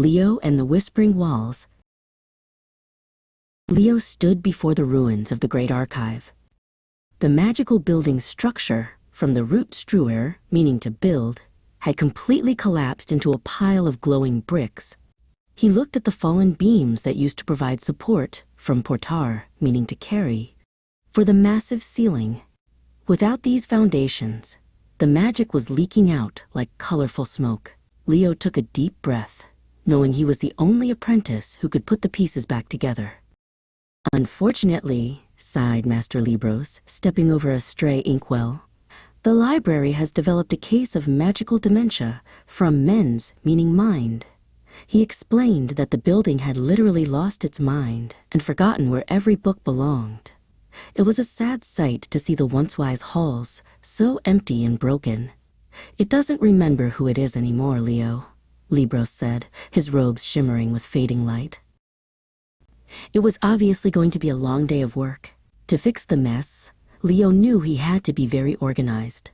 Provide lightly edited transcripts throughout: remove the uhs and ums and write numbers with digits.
Leo and the Whispering Walls. Leo stood before the ruins of the Great Archive. The magical building's structure, from the root struer, meaning to build, had completely collapsed into a pile of glowing bricks. He looked at the fallen beams that used to provide support, from portar, meaning to carry, for the massive ceiling. Without these foundations, the magic was leaking out like colorful smoke. Leo took a deep breath, knowing he was the only apprentice who could put the pieces back together. Unfortunately, sighed Master Libros, stepping over a stray inkwell, the library has developed a case of magical dementia, from mens, meaning mind. He explained that the building had literally lost its mind and forgotten where every book belonged. It was a sad sight to see the once-wise halls so empty and broken. It doesn't remember who it is anymore, Leo, Libros said, his robes shimmering with fading light. It was obviously going to be a long day of work. To fix the mess, Leo knew he had to be very organized.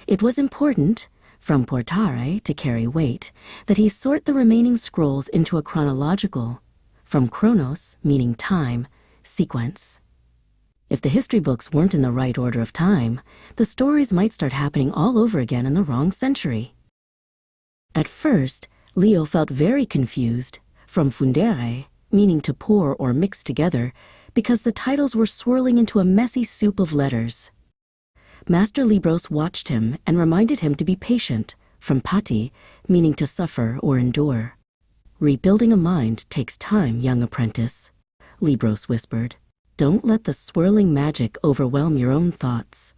It was important, from portare to carry weight, that he sort the remaining scrolls into a chronological, from chronos, meaning time, sequence. If the history books weren't in the right order of time, the stories might start happening all over again in the wrong century. At first, Leo felt very confused, from fundere, meaning to pour or mix together, because the titles were swirling into a messy soup of letters. Master Libros watched him and reminded him to be patient, from pati, meaning to suffer or endure. Rebuilding a mind takes time, young apprentice, Libros whispered. Don't let the swirling magic overwhelm your own thoughts.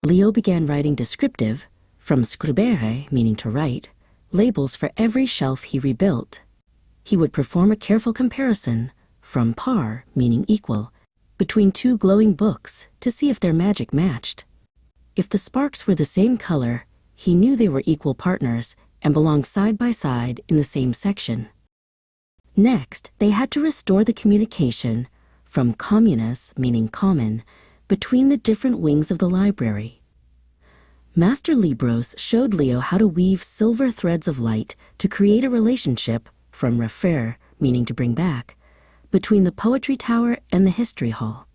Leo began writing descriptive, from scribere, meaning to write, labels for every shelf he rebuilt. He would perform a careful comparison, from par, meaning equal, between two glowing books to see if their magic matched. If the sparks were the same color, he knew they were equal partners and belonged side by side in the same section. Next, they had to restore the communication, from communis, meaning common, between the different wings of the library. Master Libros showed Leo how to weave silver threads of light to create a relationship, from refer, meaning to bring back, between the poetry tower and the history hall.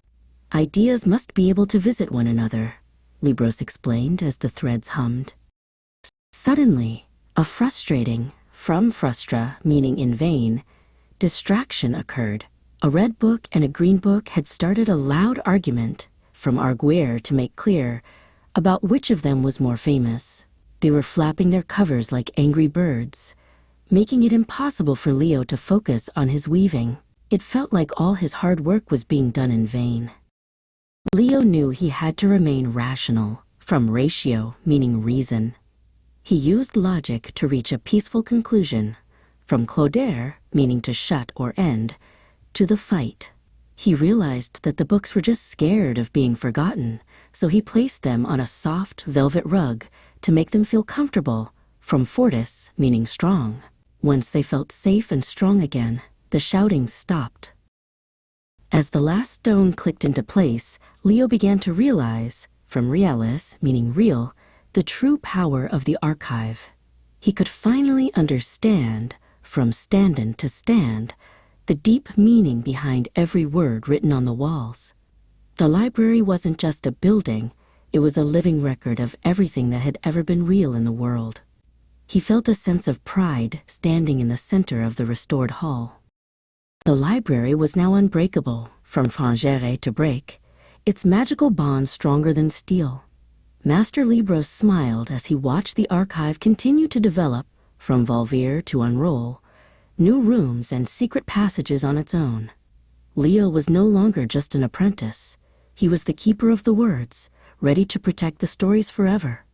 Ideas must be able to visit one another, Libros explained as the threads hummed. Suddenly, a frustrating, from frustra, meaning in vain, distraction occurred. A red book and a green book had started a loud argument, from arguer to make clear, about which of them was more famous. They were flapping their covers like angry birds, making it impossible for Leo to focus on his weaving. It felt like all his hard work was being done in vain. Leo knew he had to remain rational, from ratio, meaning reason. He used logic to reach a peaceful conclusion, from cloder, meaning to shut or end, to the fight. He realized that the books were just scared of being forgotten, so he placed them on a soft velvet rug to make them feel comfortable, from fortis, meaning strong. Once they felt safe and strong again, the shouting stopped. As the last stone clicked into place, Leo began to realize, from realis, meaning real, the true power of the archive. He could finally understand, from standen to stand, the deep meaning behind every word written on the walls. The library wasn't just a building, it was a living record of everything that had ever been real in the world. He felt a sense of pride standing in the center of the restored hall. The library was now unbreakable, from frangere to break, its magical bond stronger than steel. Master Libros smiled as he watched the archive continue to develop, from volvere to unroll, new rooms and secret passages on its own. Leo was no longer just an apprentice. He was the keeper of the words, ready to protect the stories forever.